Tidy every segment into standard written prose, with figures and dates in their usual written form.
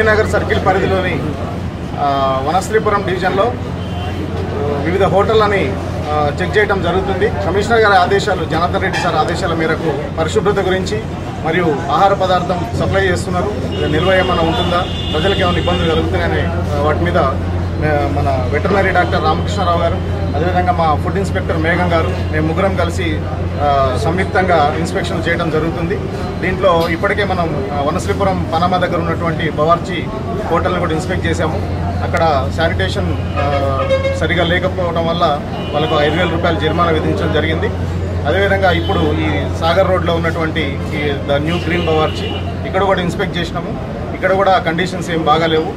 Nagar circle పరిధిలోని వనశ్రీపురం డివిజన్లో వివిధ హోటళ్ళని చెక్ చేయడం జరుగుతుంది. కమిషనర్ గారి ఆదేశాలు, జనార్దన్ రెడ్డి సార్ ఆదేశాల మేరకు పరిశుభ్రత గురించి మరియు ఆహార పదార్థం సప్లై చేస్తున్నారు, నిల్వ ఏమైనా ఉంటుందా, ప్రజలకు ఏమైనా ఇబ్బందులు కలుగుతున్నాయని వాటి మీద మన వెటర్నరీ డాక్టర్ రామకృష్ణారావు గారు, అదేవిధంగా మా ఫుడ్ ఇన్స్పెక్టర్ మేఘం గారు, మేము ముగ్గురం కలిసి సంయుక్తంగా ఇన్స్పెక్షన్ చేయడం జరుగుతుంది. దీంట్లో ఇప్పటికే మనం వనశ్రీపురం పనామా దగ్గర ఉన్నటువంటి బవార్చి హోటల్ని కూడా ఇన్స్పెక్ట్ చేశాము. అక్కడ శానిటేషన్ సరిగా లేకపోవడం వల్ల వాళ్ళకు 5,000 రూపాయలు జరిమానా విధించడం జరిగింది. అదేవిధంగా ఇప్పుడు ఈ సాగర్ రోడ్లో ఉన్నటువంటి ఈ ద న్యూ గ్రీన్ బవార్చి ఇక్కడ కూడా ఇన్స్పెక్ట్ చేసినాము. ఇక్కడ కూడా కండిషన్స్ ఏం బాగాలేవు.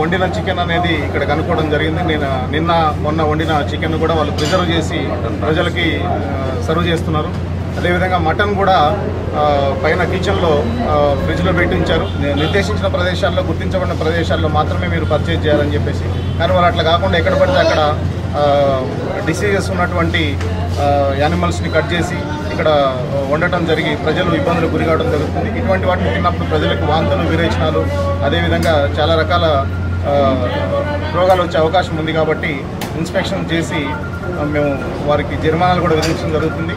వండిన చికెన్ అనేది ఇక్కడ కనుక్కోవడం జరిగింది. నిన్న మొన్న వండిన చికెన్ కూడా వాళ్ళు ప్రిజర్వ్ చేసి ప్రజలకి సర్వ్ చేస్తున్నారు. అదేవిధంగా మటన్ కూడా పైన కిచెన్లో ఫ్రిడ్జ్లో పెట్టించారు. నిర్దేశించిన ప్రదేశాల్లో, గుర్తించబడిన ప్రదేశాల్లో మాత్రమే మీరు పర్చేజ్ చేయాలని చెప్పేసి. కానీ వాళ్ళు అట్లా కాకుండా ఎక్కడ పడితే అక్కడ డిసీజెస్ ఉన్నటువంటి యానిమల్స్ని కట్ చేసి ఇక్కడ వండటం జరిగి ప్రజలు ఇబ్బందులకు గురి కావడం జరుగుతుంది. ఇటువంటి వాటిని తిన్నప్పుడు ప్రజలకు వాంతులు, విరేచనాలు, అదేవిధంగా చాలా రకాల రోగాలు వచ్చే అవకాశం ఉంది. కాబట్టి ఇన్స్పెక్షన్ చేసి మేము వారికి జరిమానాలు కూడా విధించడం జరుగుతుంది.